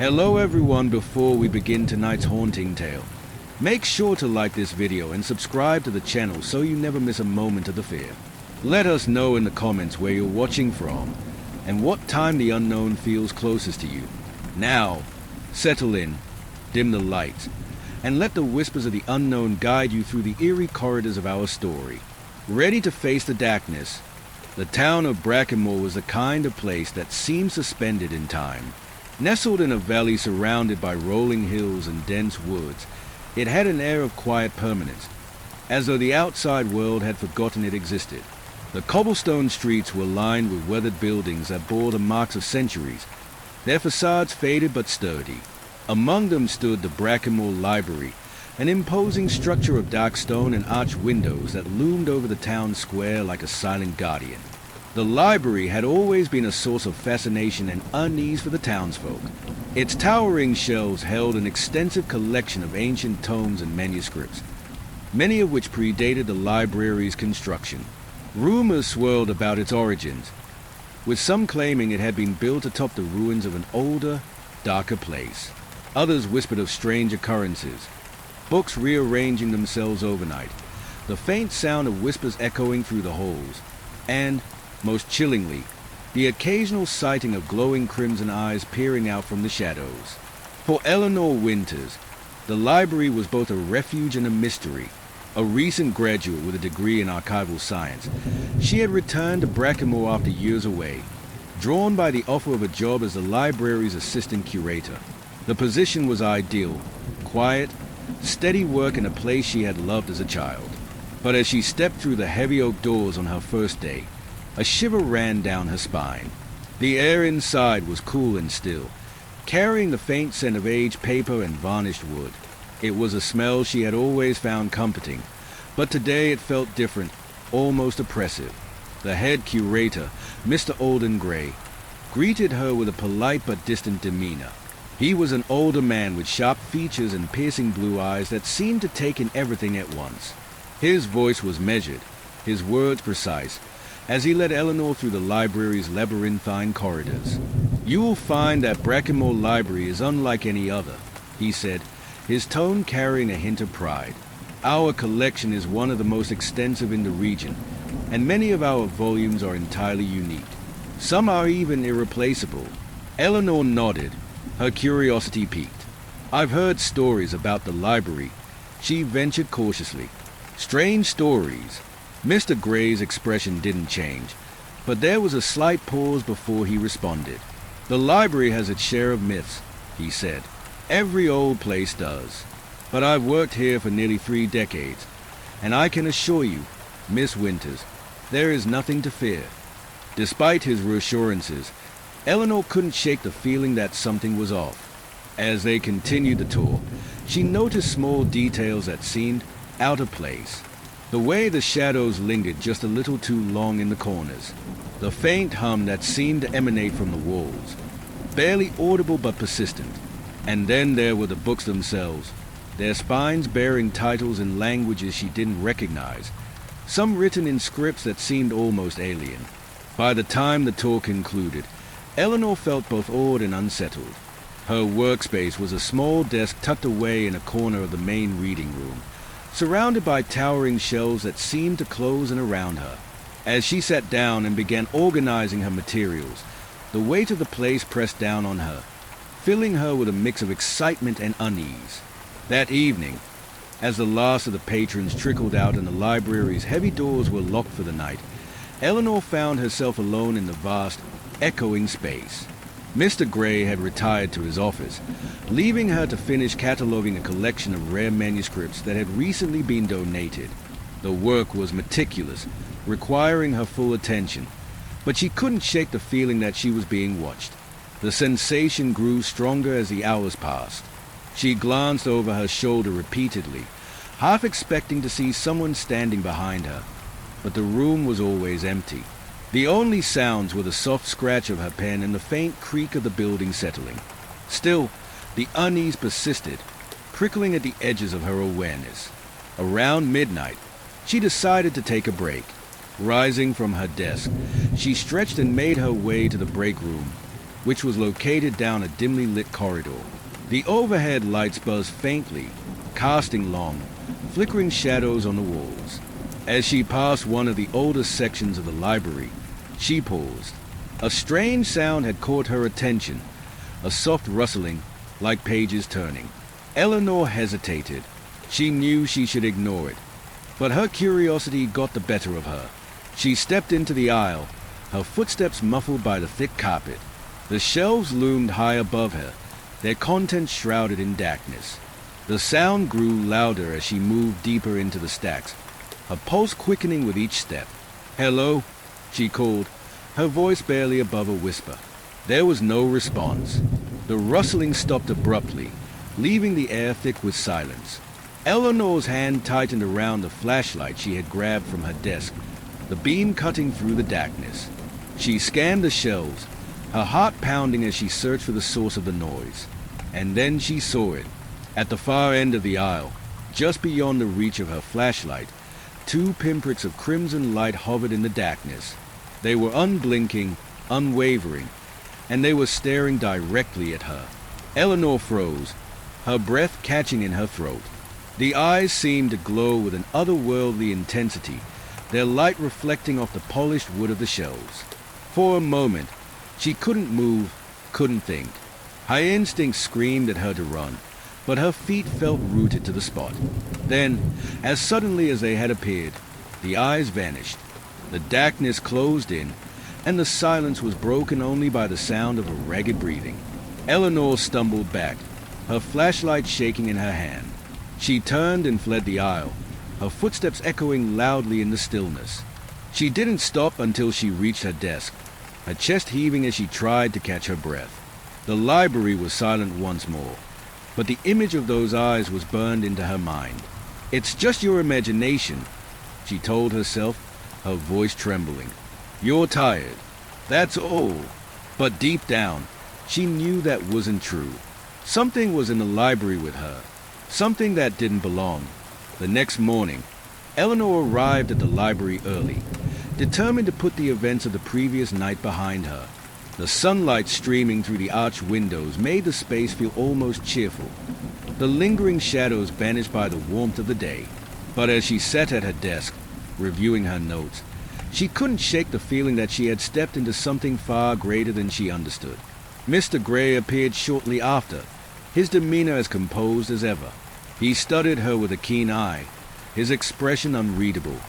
Hello everyone. Before we begin tonight's haunting tale, make sure to like this video and subscribe to the channel so you never miss a moment of the fear. Let us know in the comments where you're watching from and what time the unknown feels closest to you. Now, settle in, dim the lights, and let the whispers of the unknown guide you through the eerie corridors of our story. Ready to face the darkness? The town of Brackenmore was the kind of place that seemed suspended in time. Nestled in a valley surrounded by rolling hills and dense woods, it had an air of quiet permanence, as though the outside world had forgotten it existed. The cobblestone streets were lined with weathered buildings that bore the marks of centuries, their facades faded but sturdy. Among them stood the Brackenmore Library, an imposing structure of dark stone and arched windows that loomed over the town square like a silent guardian. The library had always been a source of fascination and unease for the townsfolk. Its towering shelves held an extensive collection of ancient tomes and manuscripts, many of which predated the library's construction. Rumors swirled about its origins, with some claiming it had been built atop the ruins of an older, darker place. Others whispered of strange occurrences, books rearranging themselves overnight, the faint sound of whispers echoing through the halls, and, most chillingly, the occasional sighting of glowing crimson eyes peering out from the shadows. For Eleanor Winters, the library was both a refuge and a mystery. A recent graduate with a degree in archival science, she had returned to Brackenmore after years away, drawn by the offer of a job as the library's assistant curator. The position was ideal, quiet, steady work in a place she had loved as a child. But as she stepped through the heavy oak doors on her first day, a shiver ran down her spine. The air inside was cool and still, carrying the faint scent of aged paper and varnished wood. It was a smell she had always found comforting, but today it felt different, almost oppressive. The head curator, Mr. Alden Gray, greeted her with a polite but distant demeanor. He was an older man with sharp features and piercing blue eyes that seemed to take in everything at once. His voice was measured, his words precise, as he led Eleanor through the library's labyrinthine corridors. "You will find that Brackenmore Library is unlike any other," he said, his tone carrying a hint of pride. "Our collection is one of the most extensive in the region, and many of our volumes are entirely unique. Some are even irreplaceable." Eleanor nodded, her curiosity piqued. "I've heard stories about the library," she ventured cautiously. "Strange stories." Mr. Gray's expression didn't change, but there was a slight pause before he responded. "The library has its share of myths," he said. "Every old place does. But I've worked here for nearly 3 decades, and I can assure you, Miss Winters, there is nothing to fear." Despite his reassurances, Eleanor couldn't shake the feeling that something was off. As they continued the tour, she noticed small details that seemed out of place. The way the shadows lingered just a little too long in the corners, the faint hum that seemed to emanate from the walls, barely audible but persistent. And then there were the books themselves, their spines bearing titles in languages she didn't recognize, some written in scripts that seemed almost alien. By the time the tour concluded, Eleanor felt both awed and unsettled. Her workspace was a small desk tucked away in a corner of the main reading room, surrounded by towering shelves that seemed to close in around her. As she sat down and began organizing her materials, the weight of the place pressed down on her, filling her with a mix of excitement and unease. That evening, as the last of the patrons trickled out and the library's heavy doors were locked for the night, Eleanor found herself alone in the vast, echoing space. Mr. Gray had retired to his office, leaving her to finish cataloging a collection of rare manuscripts that had recently been donated. The work was meticulous, requiring her full attention, but she couldn't shake the feeling that she was being watched. The sensation grew stronger as the hours passed. She glanced over her shoulder repeatedly, half expecting to see someone standing behind her, but the room was always empty. The only sounds were the soft scratch of her pen and the faint creak of the building settling. Still, the unease persisted, prickling at the edges of her awareness. Around midnight, she decided to take a break. Rising from her desk, she stretched and made her way to the break room. which was located down a dimly lit corridor. The overhead lights buzzed faintly, casting long, flickering shadows on the walls. As she passed one of the oldest sections of the library, she paused. A strange sound had caught her attention, a soft rustling, like pages turning. Eleanor hesitated. She knew she should ignore it, but her curiosity got the better of her. She stepped into the aisle, her footsteps muffled by the thick carpet. The shelves loomed high above her, their contents shrouded in darkness. The sound grew louder as she moved deeper into the stacks, her pulse quickening with each step. "Hello?" she called, her voice barely above a whisper. There was no response. The rustling stopped abruptly, leaving the air thick with silence. Eleanor's hand tightened around the flashlight she had grabbed from her desk, the beam cutting through the darkness. She scanned the shelves, her heart pounding as she searched for the source of the noise. And then she saw it. At the far end of the aisle, just beyond the reach of her flashlight, two pinpricks of crimson light hovered in the darkness. They were unblinking, unwavering, and they were staring directly at her. Eleanor froze, her breath catching in her throat. The eyes seemed to glow with an otherworldly intensity, their light reflecting off the polished wood of the shelves. For a moment, she couldn't move, couldn't think. Her instincts screamed at her to run, but her feet felt rooted to the spot. Then, as suddenly as they had appeared, the eyes vanished. The darkness closed in, and the silence was broken only by the sound of a ragged breathing. Eleanor stumbled back, her flashlight shaking in her hand. She turned and fled the aisle, her footsteps echoing loudly in the stillness. She didn't stop until she reached her desk, her chest heaving as she tried to catch her breath. The library was silent once more, but the image of those eyes was burned into her mind. "It's just your imagination," she told herself, her voice trembling. "You're tired, that's all." But deep down, she knew that wasn't true. Something was in the library with her, something that didn't belong. The next morning, Eleanor arrived at the library early, determined to put the events of the previous night behind her. The sunlight streaming through the arched windows made the space feel almost cheerful, the lingering shadows banished by the warmth of the day. But as she sat at her desk, reviewing her notes, she couldn't shake the feeling that she had stepped into something far greater than she understood. Mr. Gray appeared shortly after, his demeanor as composed as ever. He studied her with a keen eye, his expression unreadable.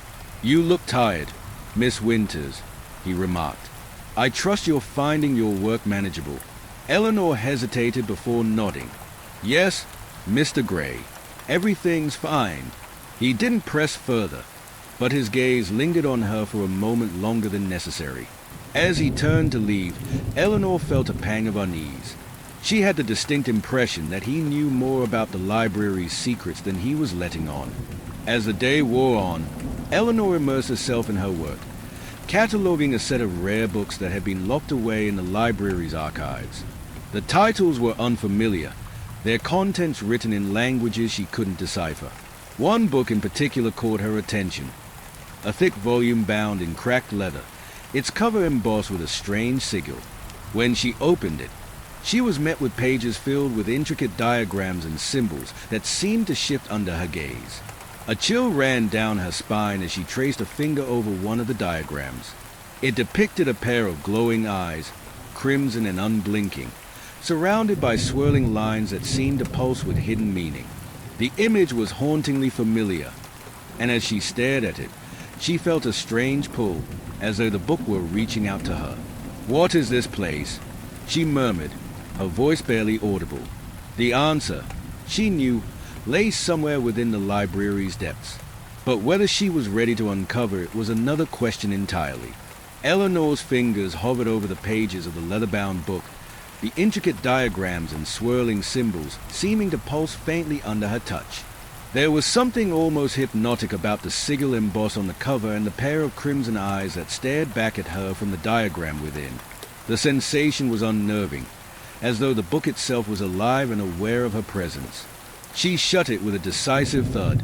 "You look tired, Miss Winters," he remarked. "I trust you're finding your work manageable." Eleanor hesitated before nodding. "Yes, Mr. Gray, everything's fine." He didn't press further, but his gaze lingered on her for a moment longer than necessary. As he turned to leave, Eleanor felt a pang of unease. She had the distinct impression that he knew more about the library's secrets than he was letting on. As the day wore on, Eleanor immersed herself in her work, cataloging a set of rare books that had been locked away in the library's archives. The titles were unfamiliar, their contents written in languages she couldn't decipher. One book in particular caught her attention, a thick volume bound in cracked leather, its cover embossed with a strange sigil. When she opened it, she was met with pages filled with intricate diagrams and symbols that seemed to shift under her gaze. A chill ran down her spine as she traced a finger over one of the diagrams. It depicted a pair of glowing eyes, crimson and unblinking, surrounded by swirling lines that seemed to pulse with hidden meaning. The image was hauntingly familiar, and as she stared at it, she felt a strange pull, as though the book were reaching out to her. "What is this place?" she murmured, her voice barely audible. The answer, she knew, lay somewhere within the library's depths, but whether she was ready to uncover it was another question entirely. Eleanor's fingers hovered over the pages of the leather-bound book, the intricate diagrams and swirling symbols seeming to pulse faintly under her touch. There was something almost hypnotic about the sigil embossed on the cover and the pair of crimson eyes that stared back at her from the diagram within. The sensation was unnerving, as though the book itself was alive and aware of her presence. She shut it with a decisive thud,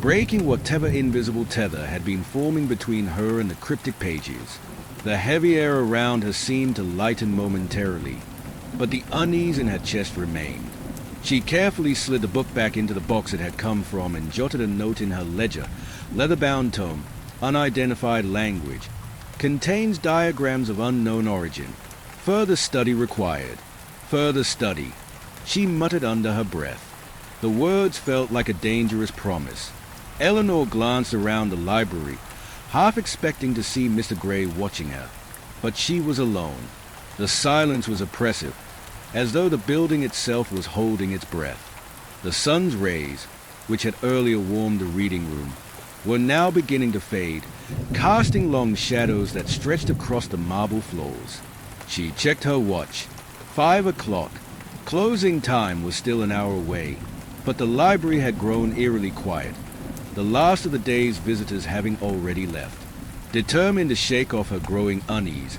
breaking whatever invisible tether had been forming between her and the cryptic pages. The heavy air around her seemed to lighten momentarily, but the unease in her chest remained. She carefully slid the book back into the box it had come from and jotted a note in her ledger. Leather-bound tome, unidentified language, contains diagrams of unknown origin. Further study required. Further study. She muttered under her breath. The words felt like a dangerous promise. Eleanor glanced around the library, half expecting to see Mr. Gray watching her. But she was alone. The silence was oppressive, as though the building itself was holding its breath. The sun's rays, which had earlier warmed the reading room, were now beginning to fade, casting long shadows that stretched across the marble floors. She checked her watch. 5 o'clock. Closing time was still an hour away, but the library had grown eerily quiet, the last of the day's visitors having already left. Determined to shake off her growing unease,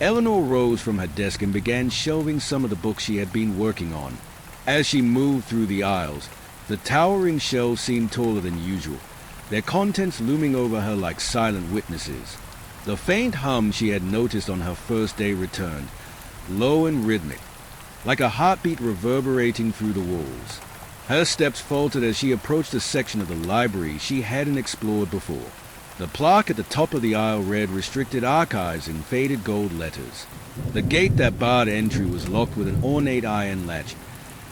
Eleanor rose from her desk and began shelving some of the books she had been working on. As she moved through the aisles, the towering shelves seemed taller than usual, their contents looming over her like silent witnesses. The faint hum she had noticed on her first day returned, low and rhythmic, like a heartbeat reverberating through the walls. Her steps faltered as she approached a section of the library she hadn't explored before. The plaque at the top of the aisle read "Restricted Archives" in faded gold letters. The gate that barred entry was locked with an ornate iron latch,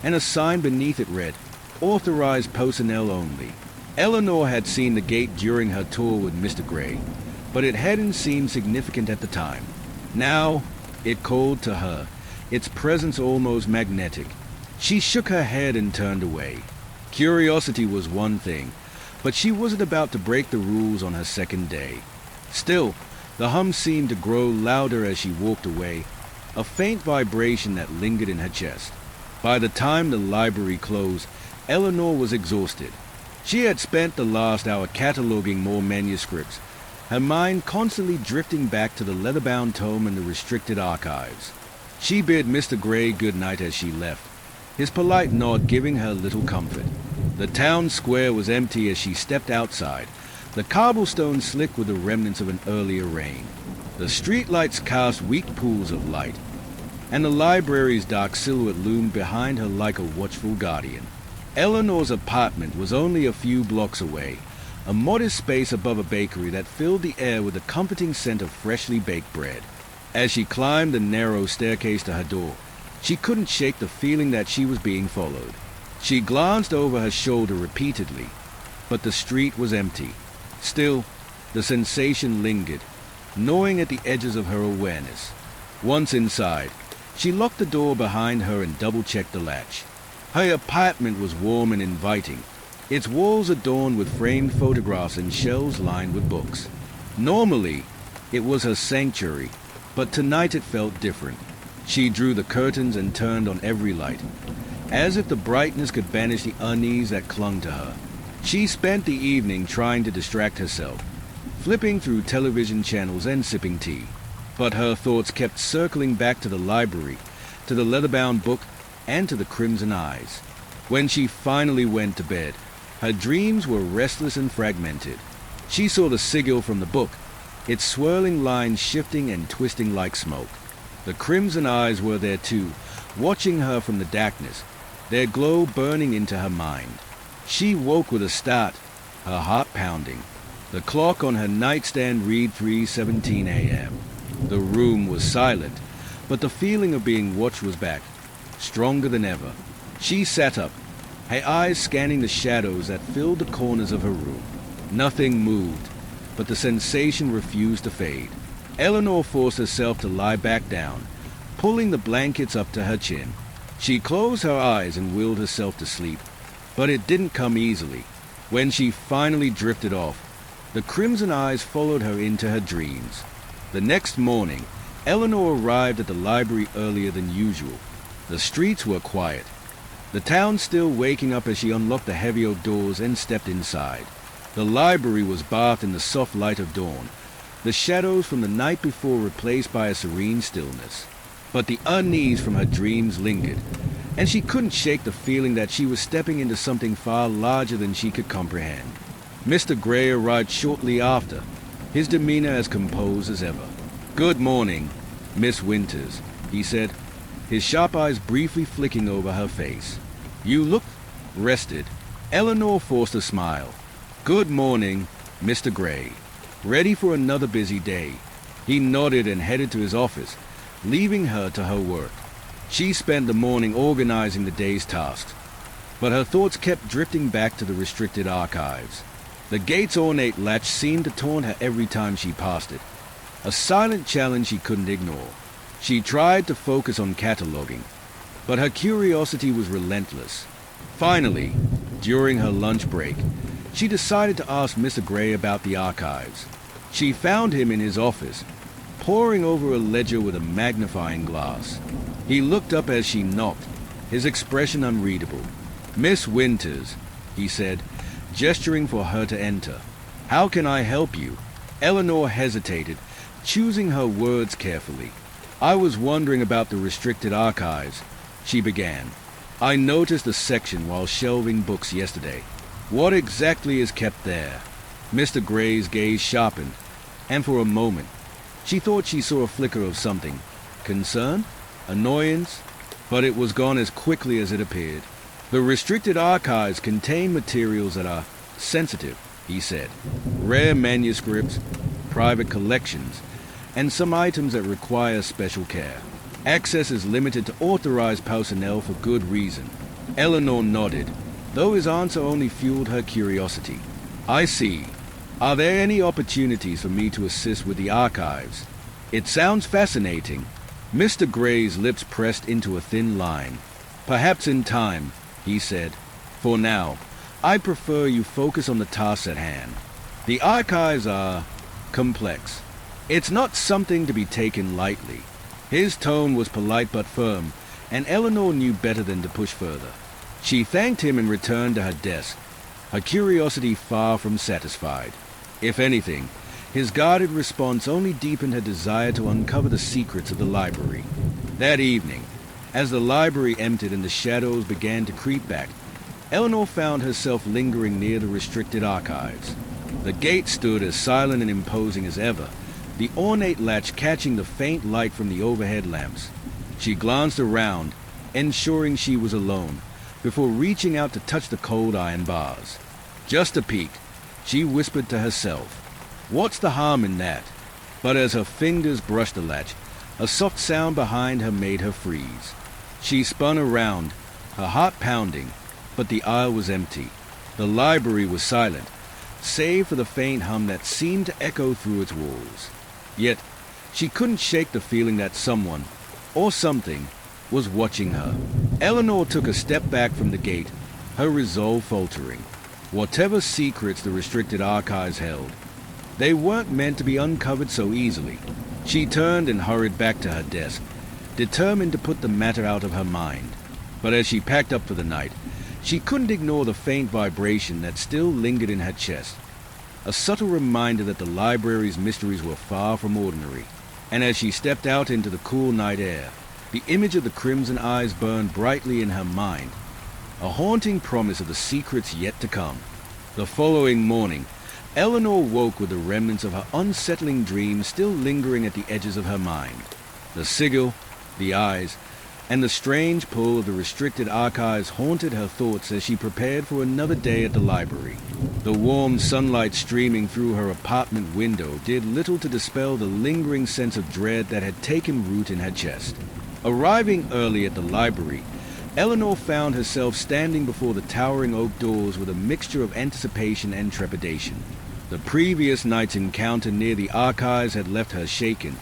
and a sign beneath it read, "Authorized personnel only." Eleanor had seen the gate during her tour with Mr. Gray, but it hadn't seemed significant at the time. Now, it called to her, its presence almost magnetic. She shook her head and turned away. Curiosity was one thing, but she wasn't about to break the rules on her second day. Still, the hum seemed to grow louder as she walked away, a faint vibration that lingered in her chest. By the time the library closed, Eleanor was exhausted. She had spent the last hour cataloging more manuscripts, her mind constantly drifting back to the leather-bound tome and the restricted archives. She bid Mr. Gray good night as she left, his polite nod giving her little comfort. The town square was empty as she stepped outside, the cobblestones slick with the remnants of an earlier rain. The streetlights cast weak pools of light, and the library's dark silhouette loomed behind her like a watchful guardian. Eleanor's apartment was only a few blocks away, a modest space above a bakery that filled the air with the comforting scent of freshly baked bread. As she climbed the narrow staircase to her door, she couldn't shake the feeling that she was being followed. She glanced over her shoulder repeatedly, but the street was empty. Still, the sensation lingered, gnawing at the edges of her awareness. Once inside, she locked the door behind her and double-checked the latch. Her apartment was warm and inviting, its walls adorned with framed photographs and shelves lined with books. Normally, it was her sanctuary, but tonight it felt different. She drew the curtains and turned on every light, as if the brightness could banish the unease that clung to her. She spent the evening trying to distract herself, flipping through television channels and sipping tea. But her thoughts kept circling back to the library, to the leather-bound book, and to the crimson eyes. When she finally went to bed, her dreams were restless and fragmented. She saw the sigil from the book, its swirling lines shifting and twisting like smoke. The crimson eyes were there too, watching her from the darkness, their glow burning into her mind. She woke with a start, her heart pounding. The clock on her nightstand read 3:17 a.m. The room was silent, but the feeling of being watched was back, stronger than ever. She sat up, her eyes scanning the shadows that filled the corners of her room. Nothing moved, but the sensation refused to fade. Eleanor forced herself to lie back down, pulling the blankets up to her chin. She closed her eyes and willed herself to sleep, but it didn't come easily. When she finally drifted off, the crimson eyes followed her into her dreams. The next morning, Eleanor arrived at the library earlier than usual. The streets were quiet, the town still waking up as she unlocked the heavy oak doors and stepped inside. The library was bathed in the soft light of dawn, the shadows from the night before replaced by a serene stillness. But the unease from her dreams lingered, and she couldn't shake the feeling that she was stepping into something far larger than she could comprehend. Mr. Gray arrived shortly after, his demeanor as composed as ever. "Good morning, Miss Winters," he said, his sharp eyes briefly flicking over her face. "You look rested." Eleanor forced a smile. "Good morning, Mr. Gray. Ready for another busy day." He nodded and headed to his office, leaving her to her work. She spent the morning organizing the day's tasks, but her thoughts kept drifting back to the restricted archives. The gate's ornate latch seemed to taunt her every time she passed it, a silent challenge she couldn't ignore. She tried to focus on cataloging, but her curiosity was relentless. Finally, during her lunch break, she decided to ask Mr. Gray about the archives. She found him in his office, poring over a ledger with a magnifying glass. He looked up as she knocked, his expression unreadable. "Miss Winters," he said, gesturing for her to enter. "How can I help you?" Eleanor hesitated, choosing her words carefully. "I was wondering about the restricted archives," she began. "I noticed a section while shelving books yesterday. What exactly is kept there?" Mr. Gray's gaze sharpened, and for a moment, she thought she saw a flicker of something. Concern? Annoyance? But it was gone as quickly as it appeared. "The restricted archives contain materials that are sensitive," he said. "Rare manuscripts, private collections, and some items that require special care. Access is limited to authorized personnel for good reason." Eleanor nodded, though his answer only fueled her curiosity. "I see. Are there any opportunities for me to assist with the archives?" "It sounds fascinating." Mr. Gray's lips pressed into a thin line. "Perhaps in time," he said. "For now, I prefer you focus on the tasks at hand. The archives are complex. It's not something to be taken lightly." His tone was polite but firm, and Eleanor knew better than to push further. She thanked him and returned to her desk, her curiosity far from satisfied. If anything, his guarded response only deepened her desire to uncover the secrets of the library. That evening, as the library emptied and the shadows began to creep back, Eleanor found herself lingering near the restricted archives. The gate stood as silent and imposing as ever, the ornate latch catching the faint light from the overhead lamps. She glanced around, ensuring she was alone, before reaching out to touch the cold iron bars. "Just a peek," she whispered to herself. "What's the harm in that?" But as her fingers brushed the latch, a soft sound behind her made her freeze. She spun around, her heart pounding, but the aisle was empty. The library was silent, save for the faint hum that seemed to echo through its walls. Yet, she couldn't shake the feeling that someone, or something, was watching her. Eleanor took a step back from the gate, her resolve faltering. Whatever secrets the restricted archives held, they weren't meant to be uncovered so easily. She turned and hurried back to her desk, determined to put the matter out of her mind. But as she packed up for the night, she couldn't ignore the faint vibration that still lingered in her chest, a subtle reminder that the library's mysteries were far from ordinary. And as she stepped out into the cool night air, the image of the crimson eyes burned brightly in her mind, a haunting promise of the secrets yet to come. The following morning, Eleanor woke with the remnants of her unsettling dreams still lingering at the edges of her mind. The sigil, the eyes, and the strange pull of the restricted archives haunted her thoughts as she prepared for another day at the library. The warm sunlight streaming through her apartment window did little to dispel the lingering sense of dread that had taken root in her chest. Arriving early at the library, Eleanor found herself standing before the towering oak doors with a mixture of anticipation and trepidation. The previous night's encounter near the archives had left her shaken,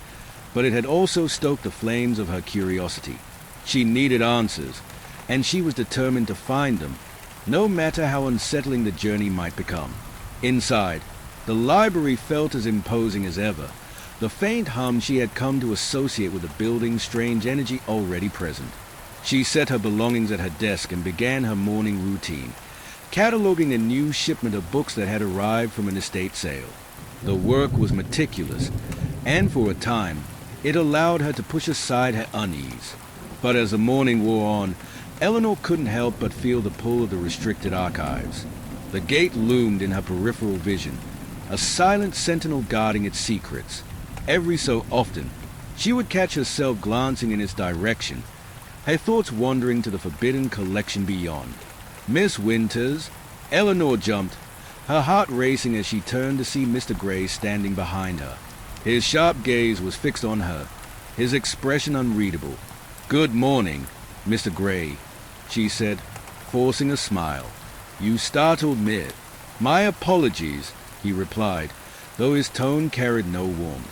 but it had also stoked the flames of her curiosity. She needed answers, and she was determined to find them, no matter how unsettling the journey might become. Inside, the library felt as imposing as ever, the faint hum she had come to associate with the building's strange energy already present. She set her belongings at her desk and began her morning routine, cataloging a new shipment of books that had arrived from an estate sale. The work was meticulous, and for a time, it allowed her to push aside her unease. But as the morning wore on, Eleanor couldn't help but feel the pull of the restricted archives. The gate loomed in her peripheral vision, a silent sentinel guarding its secrets. Every so often, she would catch herself glancing in its direction, her thoughts wandering to the forbidden collection beyond. Miss Winters, Eleanor jumped, her heart racing as she turned to see Mr. Gray standing behind her. His sharp gaze was fixed on her, his expression unreadable. "Good morning, Mr. Gray," she said, forcing a smile. "You startled me." "My apologies," he replied, though his tone carried no warmth.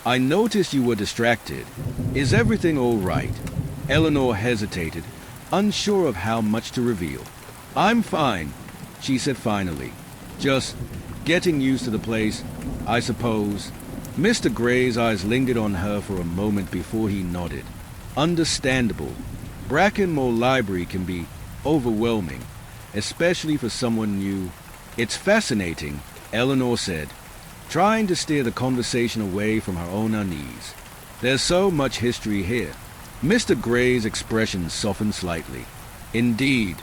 "I noticed you were distracted. Is everything all right?" Eleanor hesitated, unsure of how much to reveal. "I'm fine," she said finally. "Just getting used to the place, I suppose." Mr. Gray's eyes lingered on her for a moment before he nodded. "Understandable. Brackenmore Library can be overwhelming, especially for someone new." "It's fascinating," Eleanor said, trying to steer the conversation away from her own unease. "There's so much history here." Mr. Gray's expression softened slightly. "Indeed,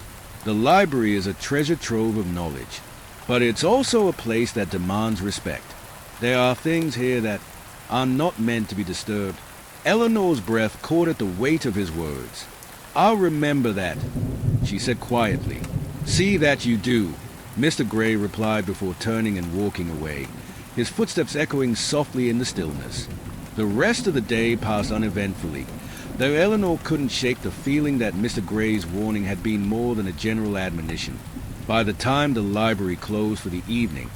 the library is a treasure trove of knowledge, but it's also a place that demands respect. There are things here that are not meant to be disturbed." Eleanor's breath caught at the weight of his words. "I'll remember that," she said quietly. "See that you do," Mr. Gray replied before turning and walking away, his footsteps echoing softly in the stillness. The rest of the day passed uneventfully, though Eleanor couldn't shake the feeling that Mr. Gray's warning had been more than a general admonition. By the time the library closed for the evening,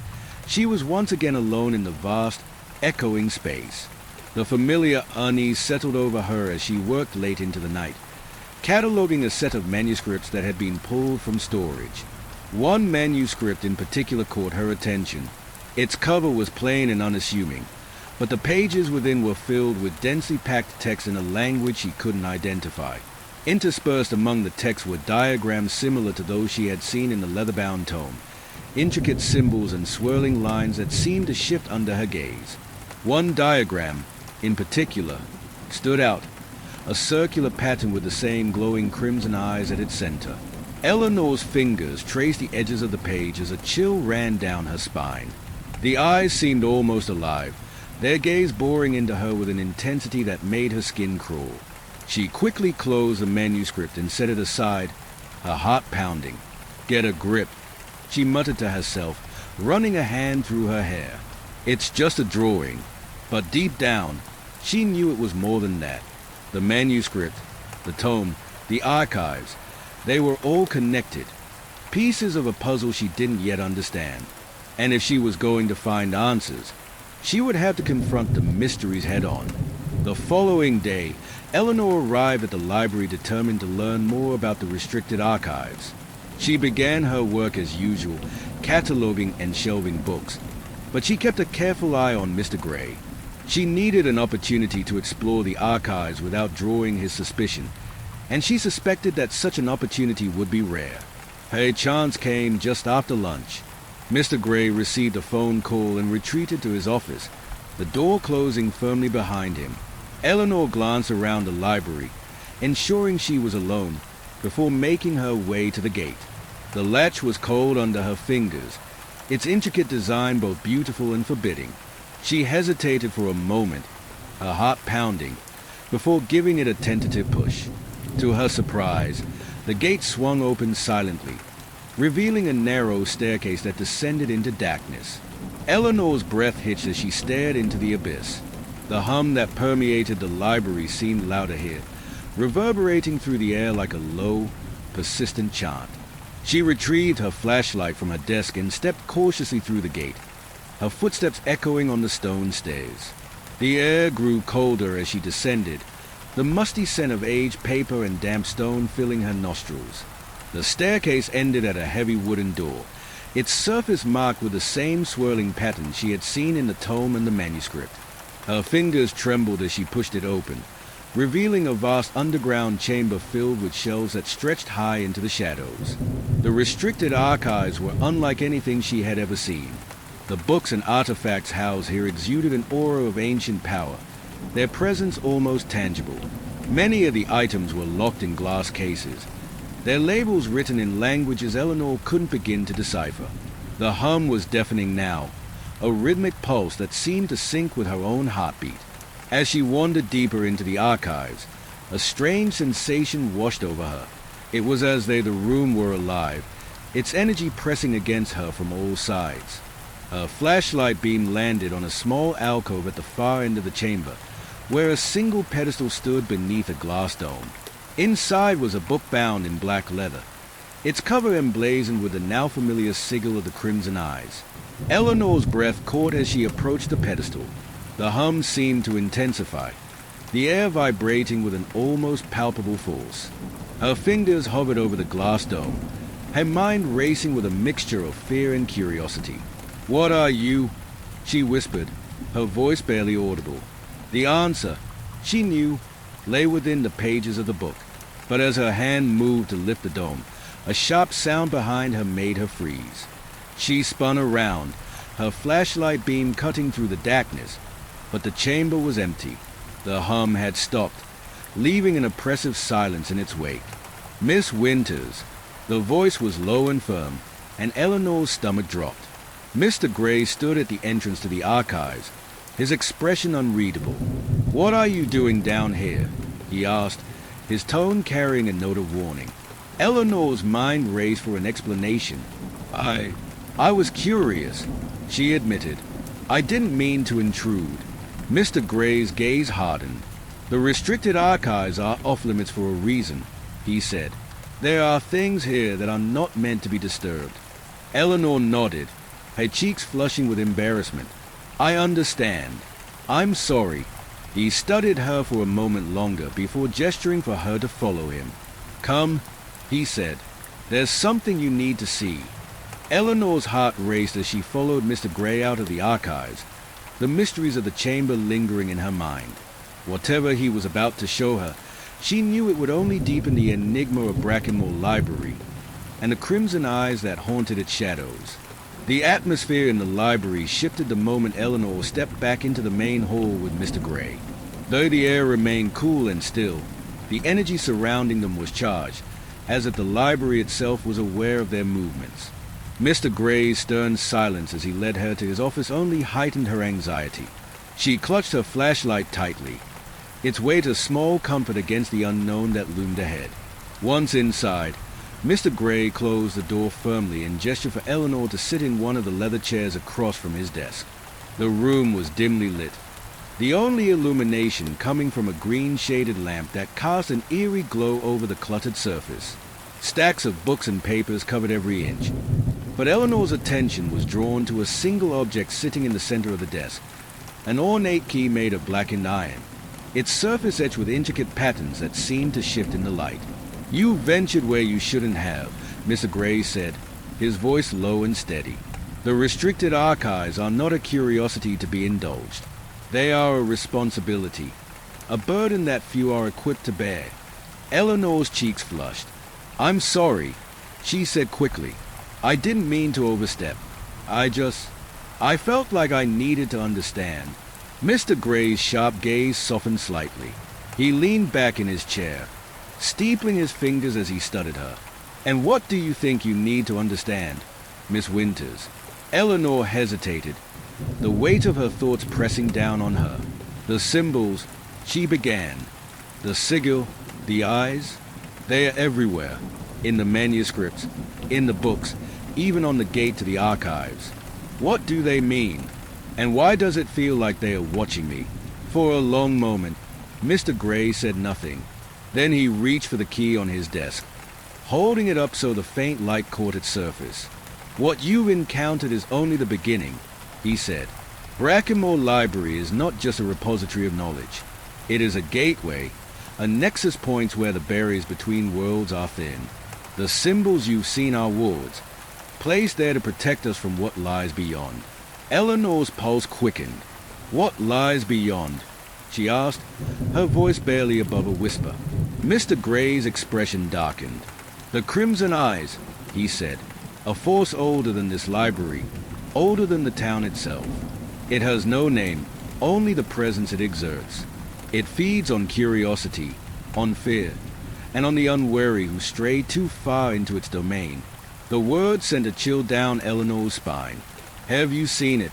she was once again alone in the vast, echoing space. The familiar unease settled over her as she worked late into the night, cataloging a set of manuscripts that had been pulled from storage. One manuscript in particular caught her attention. Its cover was plain and unassuming, but the pages within were filled with densely packed text in a language she couldn't identify. Interspersed among the text were diagrams similar to those she had seen in the leather-bound tome, intricate symbols and swirling lines that seemed to shift under her gaze. One diagram, in particular, stood out, a circular pattern with the same glowing crimson eyes at its center. Eleanor's fingers traced the edges of the page as a chill ran down her spine. The eyes seemed almost alive, their gaze boring into her with an intensity that made her skin crawl. She quickly closed the manuscript and set it aside, her heart pounding. "Get a grip," she muttered to herself, running a hand through her hair. "It's just a drawing." But deep down, she knew it was more than that. The manuscript, the tome, the archives, they were all connected, pieces of a puzzle she didn't yet understand. And if she was going to find answers, she would have to confront the mysteries head-on. The following day, Eleanor arrived at the library determined to learn more about the restricted archives. She began her work as usual, cataloging and shelving books, but she kept a careful eye on Mr. Gray. She needed an opportunity to explore the archives without drawing his suspicion, and she suspected that such an opportunity would be rare. Her chance came just after lunch. Mr. Gray received a phone call and retreated to his office, the door closing firmly behind him. Eleanor glanced around the library, ensuring she was alone, before making her way to the gate. The latch was cold under her fingers, its intricate design both beautiful and forbidding. She hesitated for a moment, her heart pounding, before giving it a tentative push. To her surprise, the gate swung open silently, revealing a narrow staircase that descended into darkness. Eleanor's breath hitched as she stared into the abyss. The hum that permeated the library seemed louder here, reverberating through the air like a low, persistent chant. She retrieved her flashlight from her desk and stepped cautiously through the gate, her footsteps echoing on the stone stairs. The air grew colder as she descended, the musty scent of aged paper and damp stone filling her nostrils. The staircase ended at a heavy wooden door, its surface marked with the same swirling pattern she had seen in the tome and the manuscript. Her fingers trembled as she pushed it open, revealing a vast underground chamber filled with shelves that stretched high into the shadows. The restricted archives were unlike anything she had ever seen. The books and artifacts housed here exuded an aura of ancient power, their presence almost tangible. Many of the items were locked in glass cases, their labels written in languages Eleanor couldn't begin to decipher. The hum was deafening now, a rhythmic pulse that seemed to sync with her own heartbeat. As she wandered deeper into the archives, a strange sensation washed over her. It was as though the room were alive, its energy pressing against her from all sides. A flashlight beam landed on a small alcove at the far end of the chamber, where a single pedestal stood beneath a glass dome. Inside was a book bound in black leather, its cover emblazoned with the now familiar sigil of the Crimson Eyes. Eleanor's breath caught as she approached the pedestal. The hum seemed to intensify, the air vibrating with an almost palpable force. Her fingers hovered over the glass dome, her mind racing with a mixture of fear and curiosity. "What are you?" she whispered, her voice barely audible. The answer, she knew, lay within the pages of the book. But as her hand moved to lift the dome, a sharp sound behind her made her freeze. She spun around, her flashlight beam cutting through the darkness, but the chamber was empty. The hum had stopped, leaving an oppressive silence in its wake. "Miss Winters." The voice was low and firm, and Eleanor's stomach dropped. Mr. Gray stood at the entrance to the archives, his expression unreadable. "What are you doing down here?" he asked, his tone carrying a note of warning. Eleanor's mind raced for an explanation. I was curious," she admitted. "I didn't mean to intrude." Mr. Gray's gaze hardened. "The restricted archives are off limits for a reason," he said. "There are things here that are not meant to be disturbed." Eleanor nodded, her cheeks flushing with embarrassment. "I understand. I'm sorry." He studied her for a moment longer before gesturing for her to follow him. "Come," he said. "There's something you need to see." Eleanor's heart raced as she followed Mr. Gray out of the archives, the mysteries of the chamber lingering in her mind. Whatever he was about to show her, she knew it would only deepen the enigma of Brackenmore Library and the crimson eyes that haunted its shadows. The atmosphere in the library shifted the moment Eleanor stepped back into the main hall with Mr. Gray. Though the air remained cool and still, the energy surrounding them was charged, as if the library itself was aware of their movements. Mr. Gray's stern silence as he led her to his office only heightened her anxiety. She clutched her flashlight tightly, its weight a small comfort against the unknown that loomed ahead. Once inside, Mr. Gray closed the door firmly and gestured for Eleanor to sit in one of the leather chairs across from his desk. The room was dimly lit, the only illumination coming from a green-shaded lamp that cast an eerie glow over the cluttered surface. Stacks of books and papers covered every inch, but Eleanor's attention was drawn to a single object sitting in the center of the desk, an ornate key made of blackened iron, its surface etched with intricate patterns that seemed to shift in the light. "You ventured where you shouldn't have," Mr. Gray said, his voice low and steady. "The restricted archives are not a curiosity to be indulged. They are a responsibility, a burden that few are equipped to bear." Eleanor's cheeks flushed. "I'm sorry," she said quickly. "I didn't mean to overstep. I felt like I needed to understand." Mr. Gray's sharp gaze softened slightly. He leaned back in his chair, steepling his fingers as he studied her. "And what do you think you need to understand, Miss Winters?" Eleanor hesitated, the weight of her thoughts pressing down on her. "The symbols," she began. "The sigil, the eyes, they are everywhere. In the manuscripts, in the books, even on the gate to the archives. What do they mean? And why does it feel like they are watching me?" For a long moment, Mr. Gray said nothing. Then he reached for the key on his desk, holding it up so the faint light caught its surface. "What you've encountered is only the beginning," he said. "Brackenmore Library is not just a repository of knowledge. It is a gateway, a nexus point where the barriers between worlds are thin. The symbols you've seen are wards, placed there to protect us from what lies beyond." Eleanor's pulse quickened. "What lies beyond?" she asked, her voice barely above a whisper. Mr. Gray's expression darkened. "The Crimson Eyes," he said, "a force older than this library, older than the town itself. It has no name, only the presence it exerts. It feeds on curiosity, on fear, and on the unwary who stray too far into its domain." The word sent a chill down Eleanor's spine. "Have you seen it?"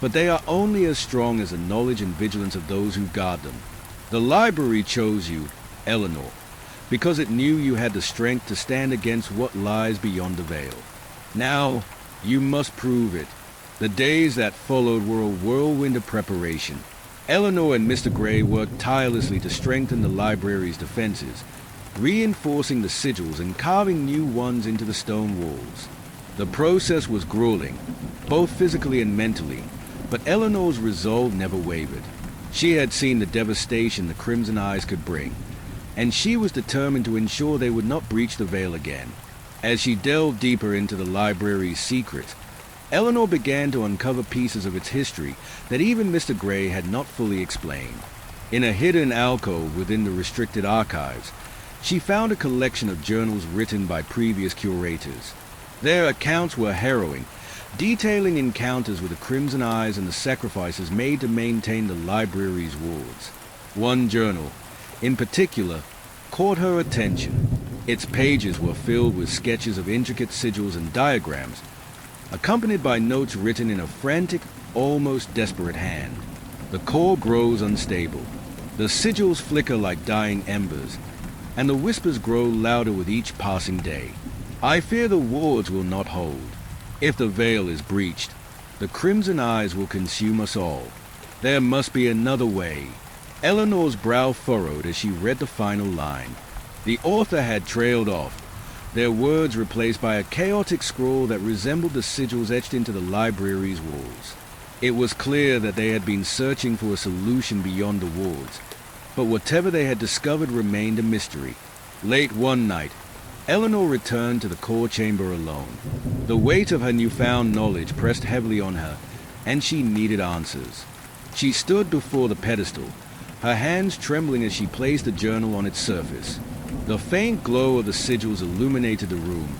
but they are only as strong as the knowledge and vigilance of those who guard them. The library chose you, Eleanor, because it knew you had the strength to stand against what lies beyond the veil. Now, you must prove it. The days that followed were a whirlwind of preparation. Eleanor and Mr. Gray worked tirelessly to strengthen the library's defenses, reinforcing the sigils and carving new ones into the stone walls. The process was grueling, both physically and mentally, but Eleanor's resolve never wavered. She had seen the devastation the Crimson Eyes could bring, and she was determined to ensure they would not breach the veil again. As she delved deeper into the library's secrets, Eleanor began to uncover pieces of its history that even Mr. Gray had not fully explained. In a hidden alcove within the restricted archives, she found a collection of journals written by previous curators. Their accounts were harrowing, detailing encounters with the Crimson Eyes and the sacrifices made to maintain the library's wards. One journal, in particular, caught her attention. Its pages were filled with sketches of intricate sigils and diagrams, accompanied by notes written in a frantic, almost desperate hand. The core grows unstable. The sigils flicker like dying embers, and the whispers grow louder with each passing day. I fear the wards will not hold. If the veil is breached, the Crimson Eyes will consume us all. There must be another way. Eleanor's brow furrowed as she read the final line. The author had trailed off, their words replaced by a chaotic scroll that resembled the sigils etched into the library's walls. It was clear that they had been searching for a solution beyond the wards, but whatever they had discovered remained a mystery. Late one night, Eleanor returned to the core chamber alone. The weight of her newfound knowledge pressed heavily on her, and she needed answers. She stood before the pedestal, her hands trembling as she placed the journal on its surface. The faint glow of the sigils illuminated the room,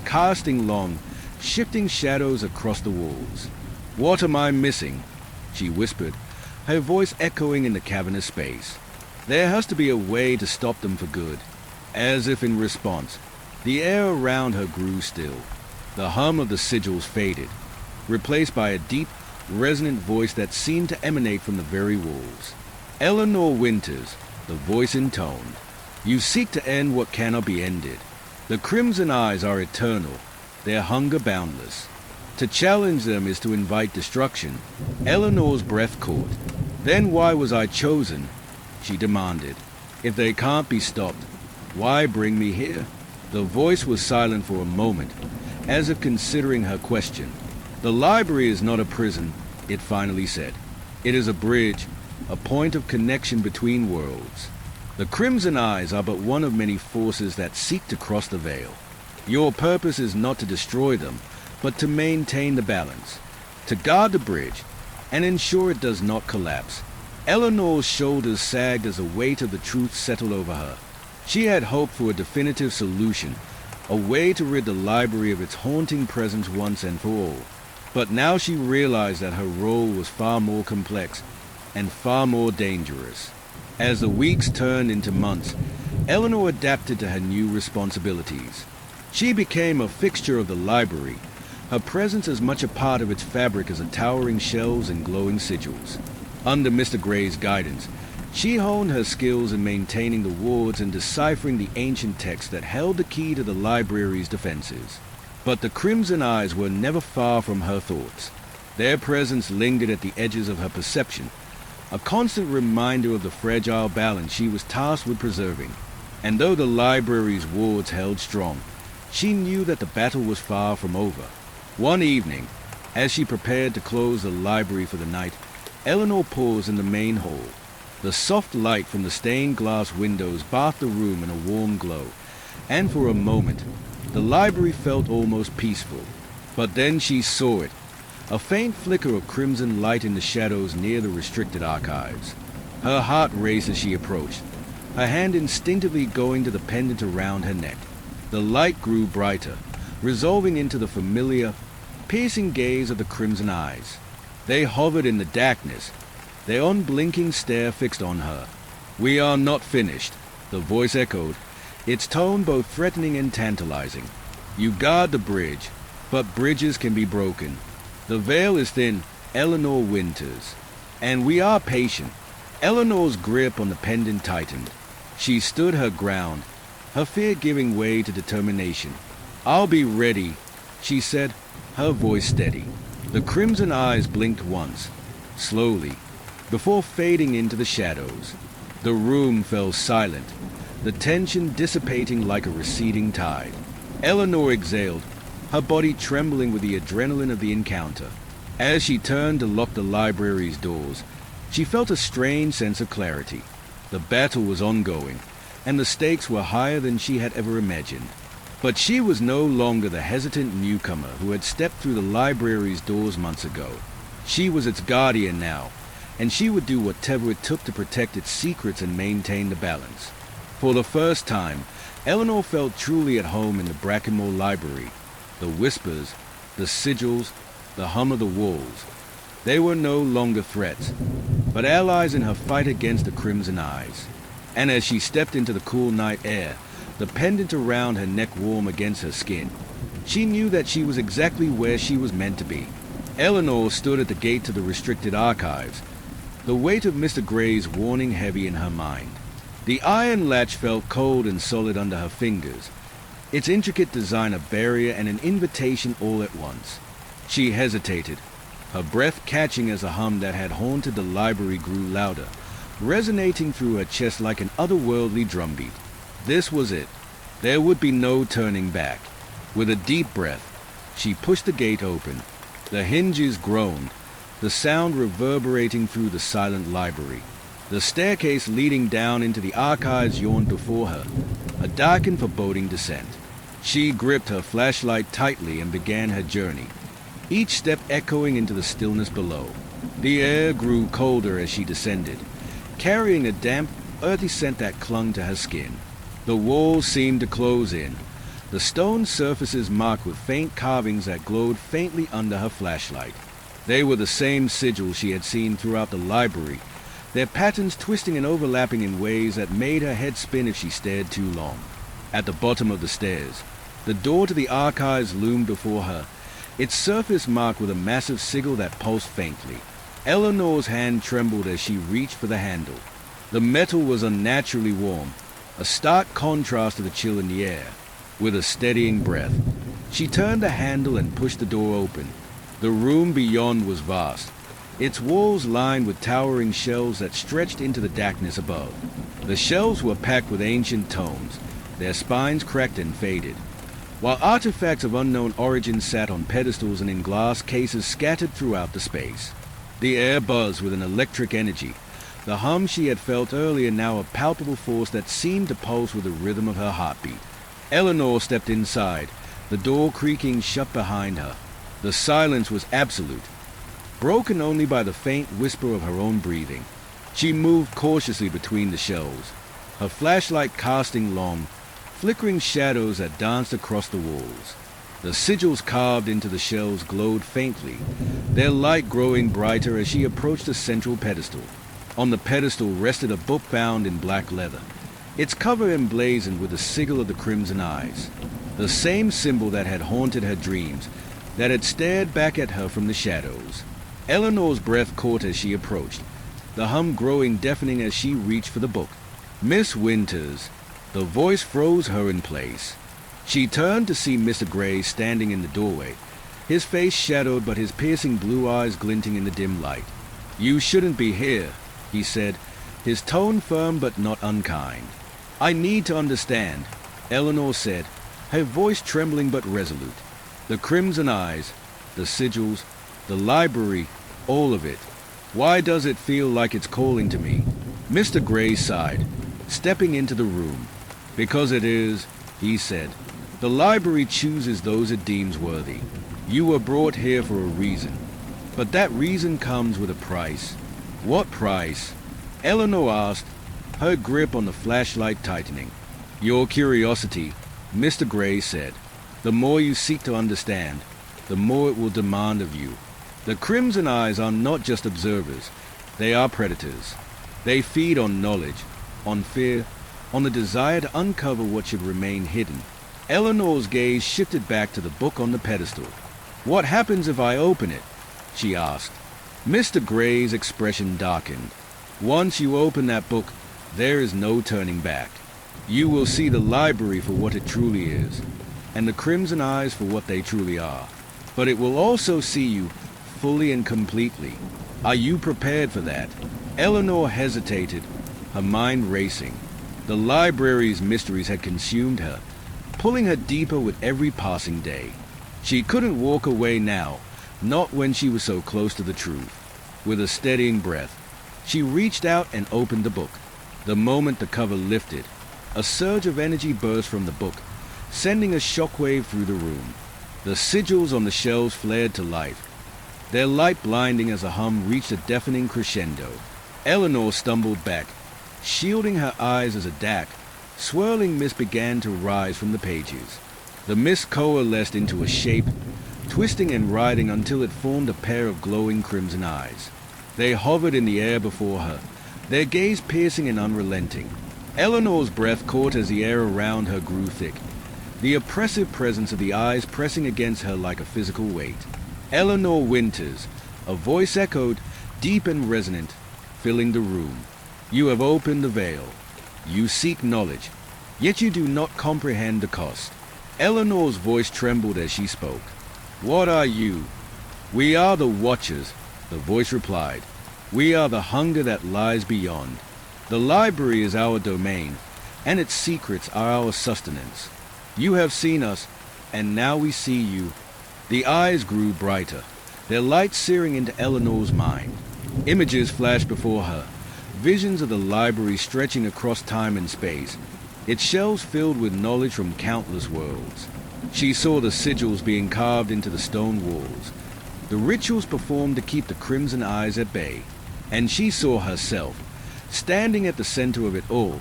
casting long, shifting shadows across the walls. "What am I missing?" she whispered, her voice echoing in the cavernous space. "There has to be a way to stop them for good." As if in response, the air around her grew still. The hum of the sigils faded, replaced by a deep, resonant voice that seemed to emanate from the very walls. "Eleanor Winters," the voice intoned, "you seek to end what cannot be ended. The Crimson Eyes are eternal, their hunger boundless. To challenge them is to invite destruction." Eleanor's breath caught. "Then why was I chosen?" she demanded. "If they can't be stopped, why bring me here?" The voice was silent for a moment, as if considering her question. "The library is not a prison," it finally said. "It is a bridge, a point of connection between worlds. The Crimson Eyes are but one of many forces that seek to cross the veil. Your purpose is not to destroy them, but to maintain the balance, to guard the bridge, and ensure it does not collapse." Eleanor's shoulders sagged as the weight of the truth settled over her. She had hoped for a definitive solution, a way to rid the library of its haunting presence once and for all. But now she realized that her role was far more complex and far more dangerous. As the weeks turned into months, Eleanor adapted to her new responsibilities. She became a fixture of the library, her presence as much a part of its fabric as the towering shelves and glowing sigils. Under Mr. Gray's guidance, she honed her skills in maintaining the wards and deciphering the ancient texts that held the key to the library's defenses. But the Crimson Eyes were never far from her thoughts. Their presence lingered at the edges of her perception, a constant reminder of the fragile balance she was tasked with preserving. And though the library's wards held strong, she knew that the battle was far from over. One evening, as she prepared to close the library for the night, Eleanor paused in the main hall. The soft light from the stained glass windows bathed the room in a warm glow, and for a moment, the library felt almost peaceful. But then she saw it, a faint flicker of crimson light in the shadows near the restricted archives. Her heart raced as she approached, her hand instinctively going to the pendant around her neck. The light grew brighter, resolving into the familiar, piercing gaze of the Crimson Eyes. They hovered in the darkness, their unblinking stare fixed on her. "We are not finished," the voice echoed, its tone both threatening and tantalizing. "You guard the bridge, but bridges can be broken. The veil is thin, Eleanor Winters. And we are patient. Eleanor's grip on the pendant tightened. She stood her ground, her fear giving way to determination. "I'll be ready," she said, her voice steady. The crimson eyes blinked once, slowly, before fading into the shadows. The room fell silent, the tension dissipating like a receding tide. Eleanor exhaled, her body trembling with the adrenaline of the encounter. As she turned to lock the library's doors, she felt a strange sense of clarity. The battle was ongoing, and the stakes were higher than she had ever imagined. But she was no longer the hesitant newcomer who had stepped through the library's doors months ago. She was its guardian now, and she would do whatever it took to protect its secrets and maintain the balance. For the first time, Eleanor felt truly at home in the Brackenmore Library. The whispers, the sigils, the hum of the walls. They were no longer threats, but allies in her fight against the Crimson Eyes. And as she stepped into the cool night air, the pendant around her neck warm against her skin, she knew that she was exactly where she was meant to be. Eleanor stood at the gate to the restricted archives, the weight of Mr. Gray's warning heavy in her mind. The iron latch felt cold and solid under her fingers, its intricate design a barrier and an invitation all at once. She hesitated, her breath catching as the hum that had haunted the library grew louder, resonating through her chest like an otherworldly drumbeat. This was it. There would be no turning back. With a deep breath, she pushed the gate open. The hinges groaned, the sound reverberating through the silent library. The staircase leading down into the archives yawned before her, a dark and foreboding descent. She gripped her flashlight tightly and began her journey, each step echoing into the stillness below. The air grew colder as she descended, carrying a damp, earthy scent that clung to her skin. The walls seemed to close in, the stone surfaces marked with faint carvings that glowed faintly under her flashlight. They were the same sigils she had seen throughout the library, their patterns twisting and overlapping in ways that made her head spin if she stared too long. At the bottom of the stairs, the door to the archives loomed before her, its surface marked with a massive sigil that pulsed faintly. Eleanor's hand trembled as she reached for the handle. The metal was unnaturally warm, a stark contrast to the chill in the air. With a steadying breath, she turned the handle and pushed the door open. The room beyond was vast, its walls lined with towering shelves that stretched into the darkness above. The shelves were packed with ancient tomes, their spines cracked and faded, while artifacts of unknown origin sat on pedestals and in glass cases scattered throughout the space. The air buzzed with an electric energy, the hum she had felt earlier now a palpable force that seemed to pulse with the rhythm of her heartbeat. Eleanor stepped inside, the door creaking shut behind her. The silence was absolute, broken only by the faint whisper of her own breathing. She moved cautiously between the shelves, her flashlight casting long, flickering shadows that danced across the walls. The sigils carved into the shelves glowed faintly, their light growing brighter as she approached the central pedestal. On the pedestal rested a book bound in black leather, its cover emblazoned with the sigil of the Crimson Eyes, the same symbol that had haunted her dreams, that had stared back at her from the shadows. Eleanor's breath caught as she approached, the hum growing deafening as she reached for the book. "Miss Winters." The voice froze her in place. She turned to see Mr. Gray standing in the doorway, his face shadowed but his piercing blue eyes glinting in the dim light. "You shouldn't be here," he said, his tone firm but not unkind. "I need to understand," Eleanor said, her voice trembling but resolute. "The Crimson Eyes, the sigils, the library, all of it. Why does it feel like it's calling to me?" Mr. Gray sighed, stepping into the room. "Because it is," he said. "The library chooses those it deems worthy. You were brought here for a reason, but that reason comes with a price." "What price?" Eleanor asked, her grip on the flashlight tightening. "Your curiosity," Mr. Gray said. "The more you seek to understand, the more it will demand of you. The Crimson Eyes are not just observers, they are predators. They feed on knowledge, on fear, on the desire to uncover what should remain hidden." Eleanor's gaze shifted back to the book on the pedestal. "What happens if I open it?" she asked. Mr. Gray's expression darkened. Once you open that book, there is no turning back. You will see the library for what it truly is, and the crimson eyes for what they truly are. But it will also see you fully and completely. Are you prepared for that? Eleanor hesitated, her mind racing. The library's mysteries had consumed her, pulling her deeper with every passing day. She couldn't walk away now, not when she was so close to the truth. With a steadying breath, she reached out and opened the book. The moment the cover lifted, a surge of energy burst from the book, sending a shockwave through the room. The sigils on the shelves flared to life, their light blinding as the hum reached a deafening crescendo. Eleanor stumbled back, shielding her eyes as a dark, swirling mist began to rise from the pages. The mist coalesced into a shape, twisting and writhing until it formed a pair of glowing crimson eyes. They hovered in the air before her, their gaze piercing and unrelenting. Eleanor's breath caught as the air around her grew thick, the oppressive presence of the eyes pressing against her like a physical weight. Eleanor Winters, a voice echoed, deep and resonant, filling the room. You have opened the veil. You seek knowledge, yet you do not comprehend the cost. Eleanor's voice trembled as she spoke. What are you? We are the Watchers, the voice replied. We are the hunger that lies beyond. The library is our domain, and its secrets are our sustenance. You have seen us, and now we see you. The eyes grew brighter, their light searing into Eleanor's mind. Images flashed before her, visions of the library stretching across time and space, its shelves filled with knowledge from countless worlds. She saw the sigils being carved into the stone walls, the rituals performed to keep the crimson eyes at bay, and she saw herself, standing at the center of it all,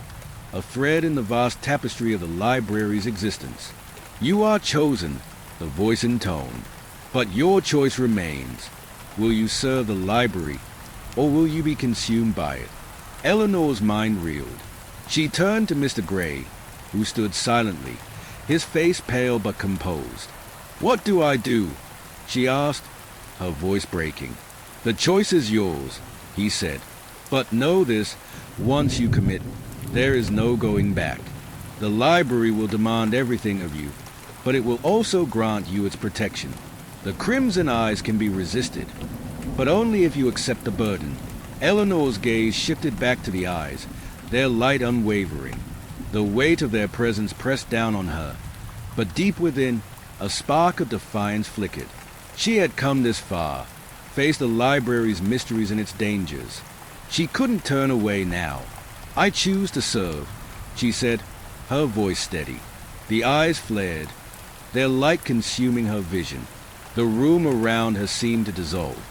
a thread in the vast tapestry of the library's existence. You are chosen, the voice intoned, but your choice remains. Will you serve the library, or will you be consumed by it? Eleanor's mind reeled. She turned to Mr. Gray, who stood silently, his face pale but composed. What do I do? She asked, her voice breaking. The choice is yours, he said. But know this, once you commit, there is no going back. The library will demand everything of you, but it will also grant you its protection. The crimson eyes can be resisted, but only if you accept the burden. Eleanor's gaze shifted back to the eyes, their light unwavering. The weight of their presence pressed down on her, but deep within, a spark of defiance flickered. She had come this far, faced the library's mysteries and its dangers. She couldn't turn away now. I choose to serve, she said, her voice steady. The eyes flared, their light consuming her vision. The room around her seemed to dissolve,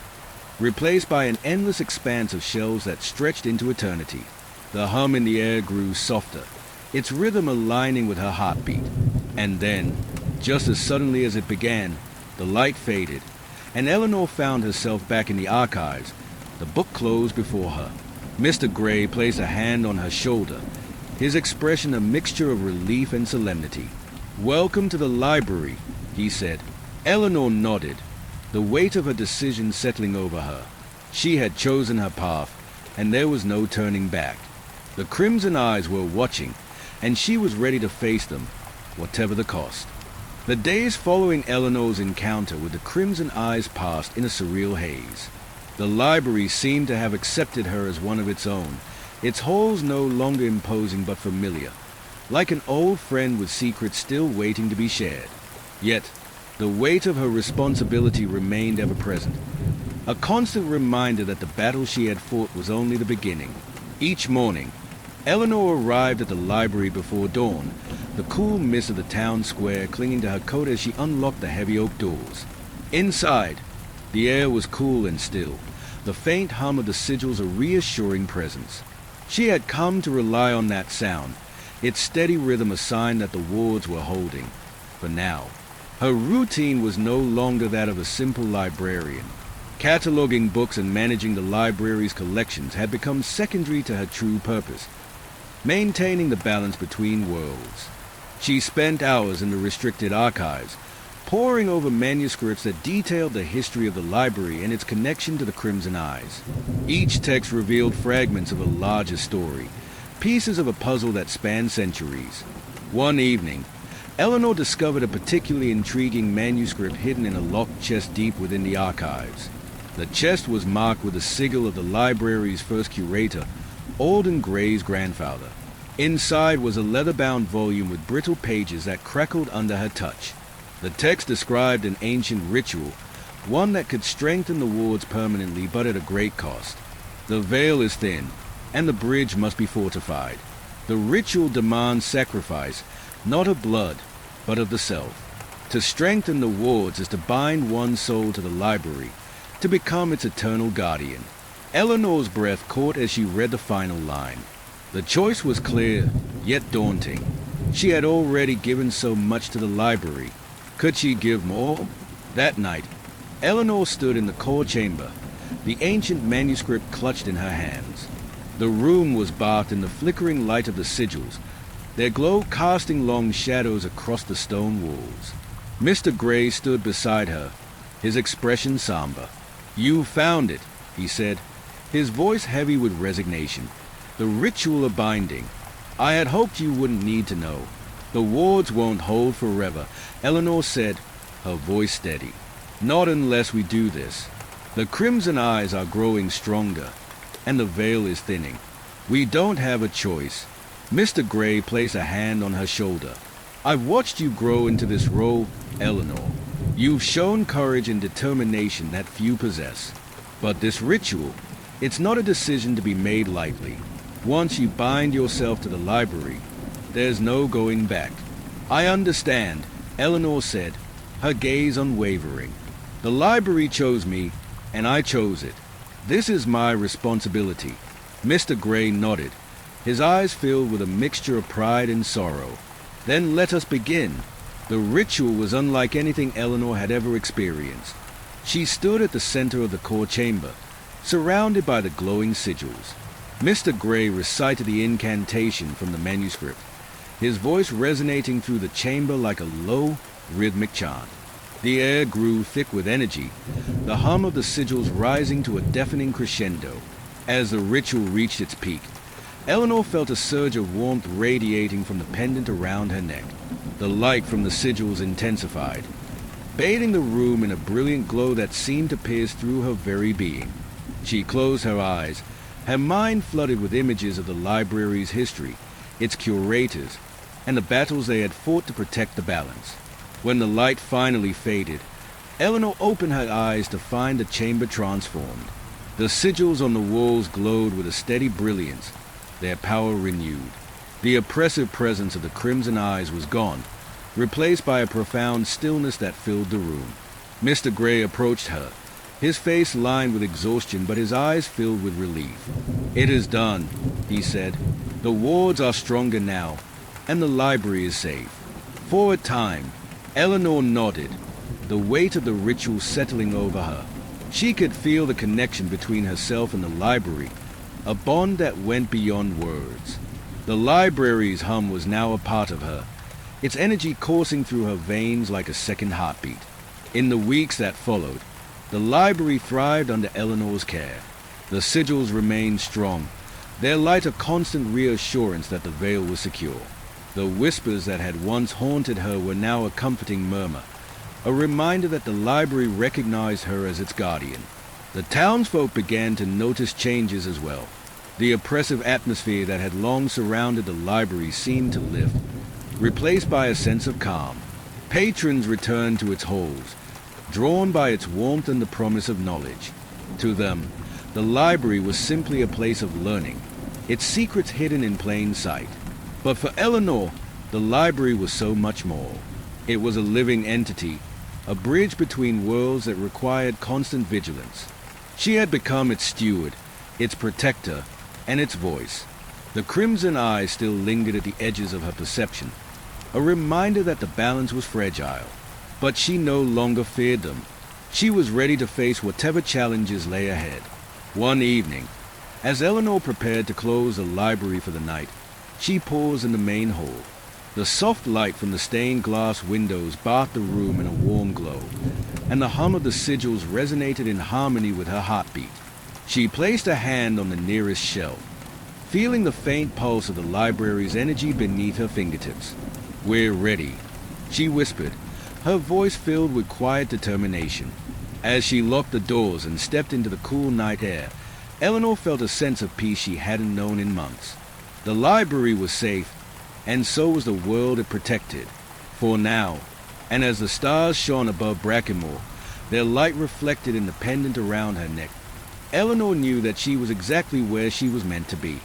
replaced by an endless expanse of shelves that stretched into eternity. The hum in the air grew softer, its rhythm aligning with her heartbeat. And then, just as suddenly as it began, the light faded, and Eleanor found herself back in the archives, the book closed before her. Mr. Gray placed a hand on her shoulder, his expression a mixture of relief and solemnity. Welcome to the library, he said. Eleanor nodded, the weight of her decision settling over her. She had chosen her path, and there was no turning back. The crimson eyes were watching, and she was ready to face them, whatever the cost. The days following Eleanor's encounter with the crimson eyes passed in a surreal haze. The library seemed to have accepted her as one of its own, its halls no longer imposing but familiar, like an old friend with secrets still waiting to be shared. Yet, the weight of her responsibility remained ever present, a constant reminder that the battle she had fought was only the beginning. Each morning, Eleanor arrived at the library before dawn, the cool mist of the town square clinging to her coat as she unlocked the heavy oak doors. Inside, the air was cool and still, the faint hum of the sigils a reassuring presence. She had come to rely on that sound, its steady rhythm a sign that the wards were holding. For now, her routine was no longer that of a simple librarian. Cataloging books and managing the library's collections had become secondary to her true purpose, maintaining the balance between worlds. She spent hours in the restricted archives, poring over manuscripts that detailed the history of the library and its connection to the Crimson Eyes. Each text revealed fragments of a larger story, pieces of a puzzle that spanned centuries. One evening, Eleanor discovered a particularly intriguing manuscript hidden in a locked chest deep within the archives. The chest was marked with the sigil of the library's first curator, Alden Gray's grandfather. Inside was a leather-bound volume with brittle pages that crackled under her touch. The text described an ancient ritual, one that could strengthen the wards permanently but at a great cost. The veil is thin, and the bridge must be fortified. The ritual demands sacrifice, not of blood, but of the self. To strengthen the wards is to bind one's soul to the library, to become its eternal guardian. Eleanor's breath caught as she read the final line. The choice was clear, yet daunting. She had already given so much to the library. Could she give more? That night, Eleanor stood in the core chamber, the ancient manuscript clutched in her hands. The room was bathed in the flickering light of the sigils, their glow casting long shadows across the stone walls. Mr. Gray stood beside her, his expression somber. "You found it," he said, his voice heavy with resignation. "The ritual of binding. I had hoped you wouldn't need to know. The wards won't hold forever," Eleanor said, her voice steady. "Not unless we do this. The Crimson Eyes are growing stronger, and the veil is thinning. We don't have a choice." Mr. Gray placed a hand on her shoulder. "I've watched you grow into this role, Eleanor. You've shown courage and determination that few possess. But this ritual, it's not a decision to be made lightly. Once you bind yourself to the library, there's no going back." "I understand," Eleanor said, her gaze unwavering. "The library chose me, and I chose it. This is my responsibility." Mr. Gray nodded, his eyes filled with a mixture of pride and sorrow. "Then let us begin." The ritual was unlike anything Eleanor had ever experienced. She stood at the center of the core chamber, surrounded by the glowing sigils. Mr. Gray recited the incantation from the manuscript, his voice resonating through the chamber like a low, rhythmic chant. The air grew thick with energy, the hum of the sigils rising to a deafening crescendo. As the ritual reached its peak, Eleanor felt a surge of warmth radiating from the pendant around her neck. The light from the sigils intensified, bathing the room in a brilliant glow that seemed to pierce through her very being. She closed her eyes, her mind flooded with images of the library's history, its curators, and the battles they had fought to protect the balance. When the light finally faded, Eleanor opened her eyes to find the chamber transformed. The sigils on the walls glowed with a steady brilliance, their power renewed. The oppressive presence of the Crimson Eyes was gone, replaced by a profound stillness that filled the room. Mr. Gray approached her, his face lined with exhaustion but his eyes filled with relief. "It is done," he said. "The wards are stronger now, and the library is safe." For a time, Eleanor nodded, the weight of the ritual settling over her. She could feel the connection between herself and the library, a bond that went beyond words. The library's hum was now a part of her, its energy coursing through her veins like a second heartbeat. In the weeks that followed, the library thrived under Eleanor's care. The sigils remained strong, their light a constant reassurance that the veil was secure. The whispers that had once haunted her were now a comforting murmur, a reminder that the library recognized her as its guardian. The townsfolk began to notice changes as well. The oppressive atmosphere that had long surrounded the library seemed to lift, replaced by a sense of calm. Patrons returned to its halls, drawn by its warmth and the promise of knowledge. To them, the library was simply a place of learning, its secrets hidden in plain sight. But for Eleanor, the library was so much more. It was a living entity, a bridge between worlds that required constant vigilance. She had become its steward, its protector, and its voice. The Crimson Eyes still lingered at the edges of her perception, a reminder that the balance was fragile. But she no longer feared them. She was ready to face whatever challenges lay ahead. One evening, as Eleanor prepared to close the library for the night, she paused in the main hall. The soft light from the stained glass windows bathed the room in a warm glow, and the hum of the sigils resonated in harmony with her heartbeat. She placed a hand on the nearest shelf, feeling the faint pulse of the library's energy beneath her fingertips. "We're ready," she whispered, her voice filled with quiet determination. As she locked the doors and stepped into the cool night air, Eleanor felt a sense of peace she hadn't known in months. The library was safe, and so was the world it protected. For now, and as the stars shone above Brackenmore, their light reflected in the pendant around her neck, Eleanor knew that she was exactly where she was meant to be.